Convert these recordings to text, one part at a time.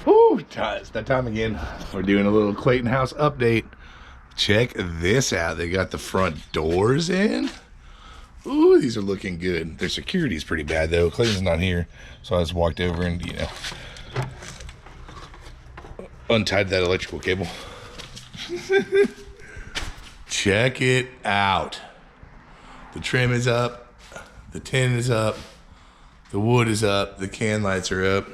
Whew, it's that time again. We're doing a little Clayton house update. Check this out. They got the front doors in. Ooh, these are looking good. Their security's pretty bad though. Clayton's not here, so I just walked over and, you know, untied that electrical cable. Check it out. The trim is up. The tin is up. The wood is up. The can lights are up.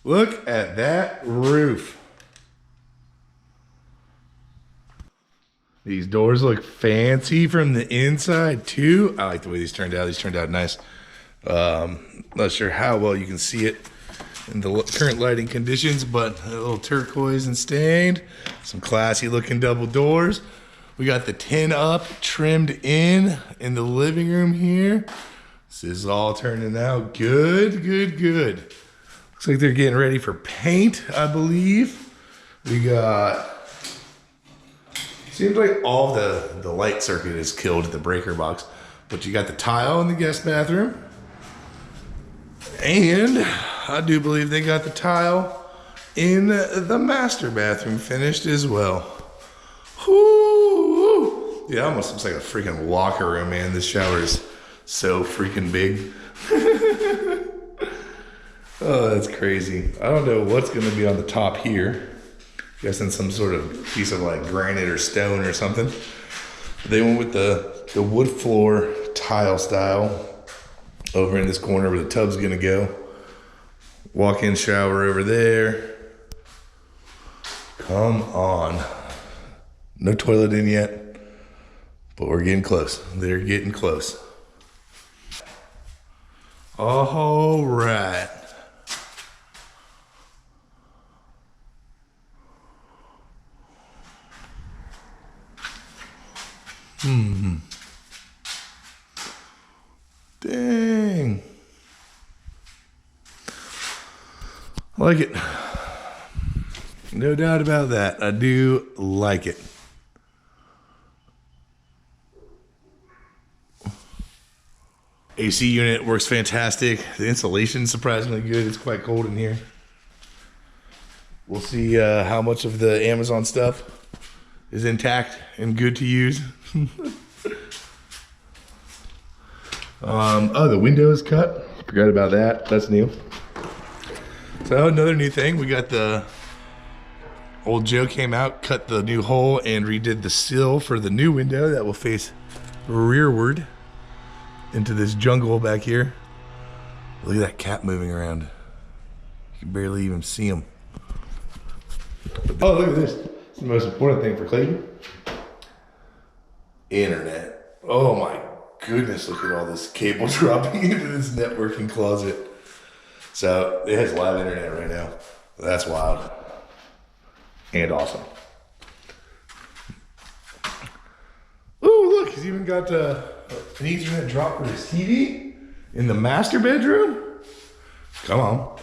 Look at that roof. These doors look fancy from the inside too. I like the way these turned out. These turned out nice. Not sure how well you can see it in the current lighting conditions, but a little turquoise and stained. Some classy looking double doors. We got the tin up, trimmed in the living room here. This is all turning out good, good, good. Looks like they're getting ready for paint, I believe. We got, seems like all the light circuit is killed at the breaker box, but you got the tile in the guest bathroom. And I do believe they got the tile in the master bathroom finished as well. Whoo! Yeah, almost looks like a freaking locker room, man. This shower is so freaking big. Oh, that's crazy. I don't know what's gonna be on the top here. Guessing some sort of piece of like granite or stone or something. They went with the wood floor tile style over in this corner where the tub's gonna go. Walk-in shower over there. Come on. No toilet in yet, but we're getting close. They're getting close. All right. Dang. I like it. No doubt about that. I do like it. AC unit works fantastic. The insulation's surprisingly good. It's quite cold in here. We'll see how much of the Amazon stuff is intact and good to use. Oh, the window is cut. Forgot about that. That's new. So another new thing, we got the old Joe came out, cut the new hole, and redid the sill for the new window that will face rearward into this jungle back here. Look at that cat moving around. You can barely even see him. Oh, look at this. It's the most important thing for Clayton. Internet. Oh my goodness, look at all this cable dropping into this networking closet. So it has live internet right now. That's wild and awesome. Ooh, look, he's even got an Ethernet drop for his TV in the master bedroom. Come on.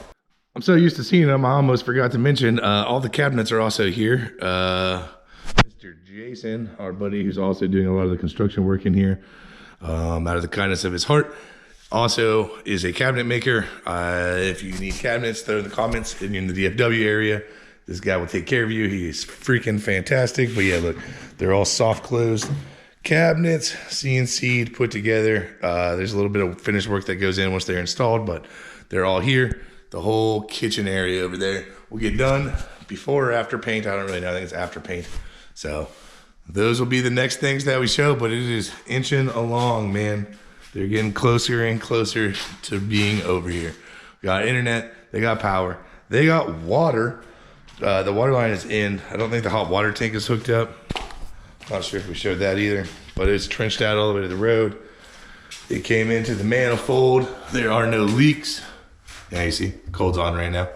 I'm so used to seeing them, I almost forgot to mention all the cabinets are also here. Mr. Jason, our buddy, who's also doing a lot of the construction work in here, out of the kindness of his heart, also is a cabinet maker. If you need cabinets, throw in the comments in the DFW area. This guy will take care of you. He is freaking fantastic. But yeah, look, they're all soft closed cabinets, CNC'd, put together. There's a little bit of finished work that goes in once they're installed, but they're all here. The whole kitchen area over there will get done before or after paint. I don't really know. I think it's after paint. So those will be the next things that we show, but it is inching along, man. They're getting closer and closer to being over here. We got internet, they got power, they got water. The water line is in. I don't think the hot water tank is hooked up. Not sure if we showed that either, but it's trenched out all the way to the road. It came into the manifold. There are no leaks. Yeah, you see, cold's on right now.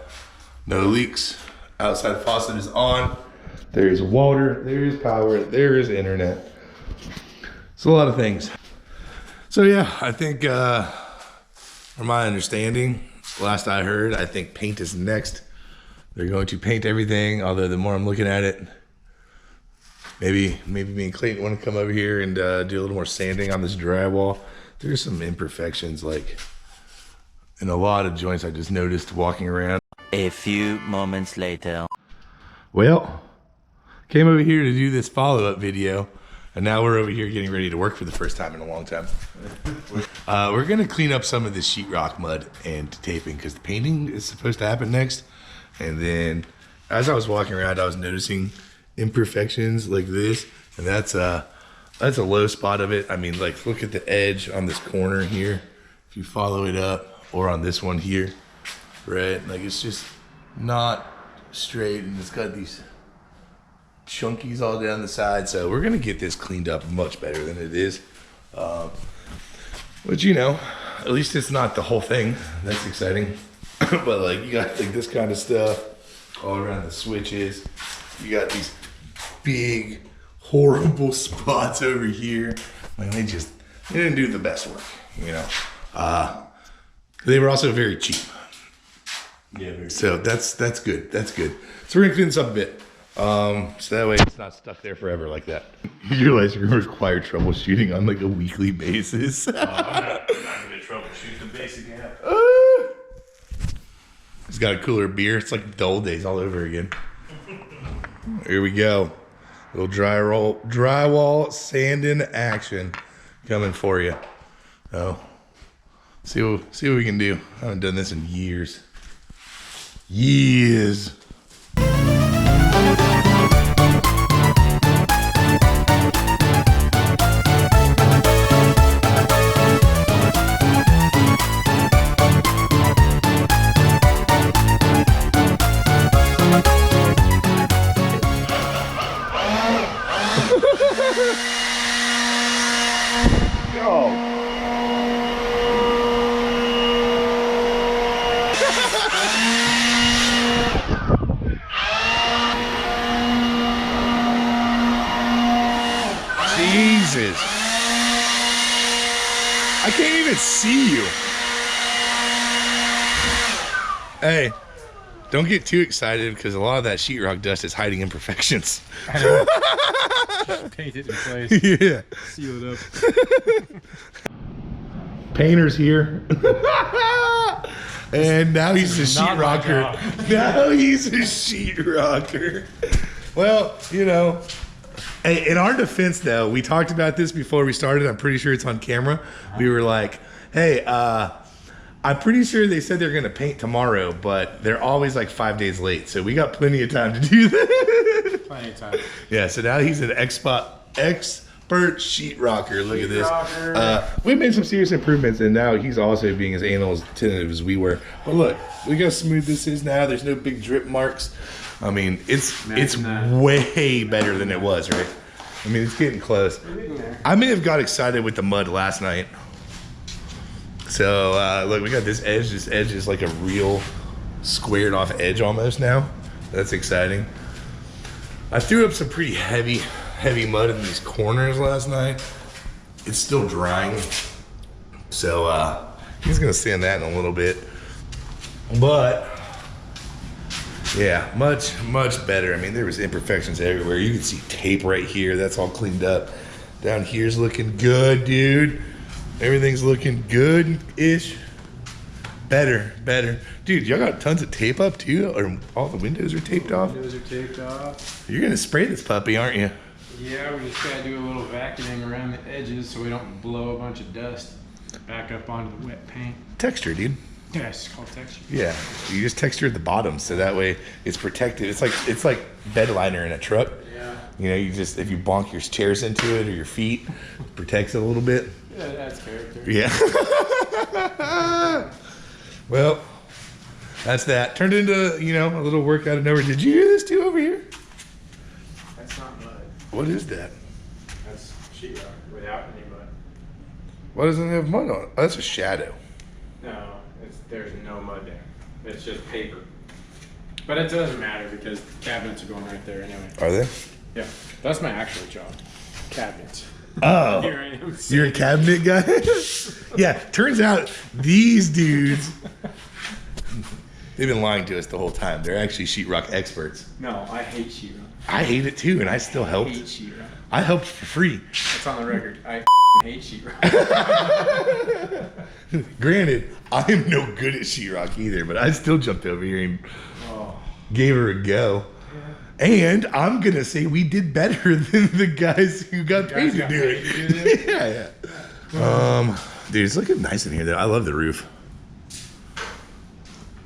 No leaks. Outside faucet is on. There is water, there is power, there is internet. It's a lot of things. So yeah, I think from my understanding, last I heard, I think paint is next. They're going to paint everything, although the more I'm looking at it, maybe me and Clayton want to come over here and do a little more sanding on this drywall. There's some imperfections like in a lot of joints I just noticed walking around. A few moments later. Well, came over here to do this follow-up video, and now we're over here getting ready to work for the first time in a long time. We're gonna clean up some of this sheetrock mud and taping because the painting is supposed to happen next. And then as I was walking around, I was noticing imperfections like this, and that's a low spot of it. I mean, like, look at the edge on this corner here. If you follow it up, or on this one here, right? Like, it's just not straight, and it's got these chunkies all down the side. So we're gonna get this cleaned up much better than it is. But you know, at least it's not the whole thing. That's exciting. But like, you got like this kind of stuff all around the switches. You got these big, horrible spots over here. Like, they didn't do the best work, you know. They were also very cheap. Yeah, so that's good. That's good. So we're gonna clean this up a bit. So that way it's not stuck there forever like that. You realize you're gonna require troubleshooting on like a weekly basis. I'm not gonna troubleshoot the basic app. He's got a cooler beer. It's like the old days all over again. Here we go. Little drywall sanding action coming for you. Oh, see what we can do. I haven't done this in years. Years. Jesus. I can't even see you. Hey, don't get too excited because a lot of that sheetrock dust is hiding imperfections. Just paint it in place. Yeah. Seal it up. Painter's here. And now he's a sheetrocker. Now he's a sheetrocker. Well, you know, hey, in our defense though, we talked about this before we started. I'm pretty sure it's on camera. We were like, hey, I'm pretty sure they said they're going to paint tomorrow, but they're always like 5 days late. So we got plenty of time to do this. Plenty of time. Yeah, so now he's an expert sheetrocker. Look at this. We made some serious improvements, and now he's also being as anal as attentive as we were. But look how smooth this is now. There's no big drip marks. I mean, it's way better than it was, right? I mean, it's getting close. I may have got excited with the mud last night. So look, we got this edge. This edge is like a real squared off edge almost now. That's exciting. I threw up some pretty heavy mud in these corners last night. It's still drying. So he's gonna sand that in a little bit. But yeah, much better. I mean, there was imperfections everywhere. You can see tape right here. That's all cleaned up. Down here's looking good, dude. Everything's looking good-ish. Better. Dude, y'all got tons of tape up too? Or all the windows are taped off? Windows are taped off. You're gonna spray this puppy, aren't you? Yeah, we just gotta do a little vacuuming around the edges so we don't blow a bunch of dust back up onto the wet paint. Texture, dude. Yeah, it's called texture. Yeah, you just texture at the bottom so that way it's protected. It's like bed liner in a truck. Yeah. You know, if you bonk your chairs into it or your feet, it protects it a little bit. Yeah, that's character. Yeah. Well, that's that. Turned into, you know, a little work out of nowhere. Did you do this too over here? That's not mud. What is that? That's sheetrock without any mud. Why doesn't it have mud on it? Oh, that's a shadow. No, there's no mud there. It's just paper. But it doesn't matter because cabinets are going right there anyway. Are they? Yeah, that's my actual job. Cabinets. Oh, Here I am. you're a cabinet guy? Yeah, turns out these dudes, they've been lying to us the whole time. They're actually sheetrock experts. No, I hate sheetrock. I hate it too, and I still helped. I hate sheetrock. I helped for free. That's on the record. I hate sheetrock. Granted, I am no good at sheetrock either, but I still jumped over here and gave her a go. Yeah. And I'm gonna say we did better than the guys who got paid to do it. Yeah. Dude, it's looking nice in here though. I love the roof.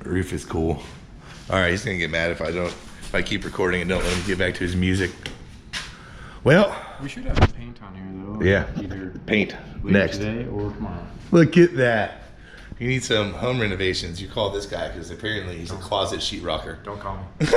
The roof is cool. All right, he's gonna get mad if I keep recording and don't let him get back to his music. Well, we should have paint on here though. Yeah. Either paint next today or tomorrow. Look at that. You need some home renovations. You call this guy because apparently he's a closet sheetrocker. Don't call me.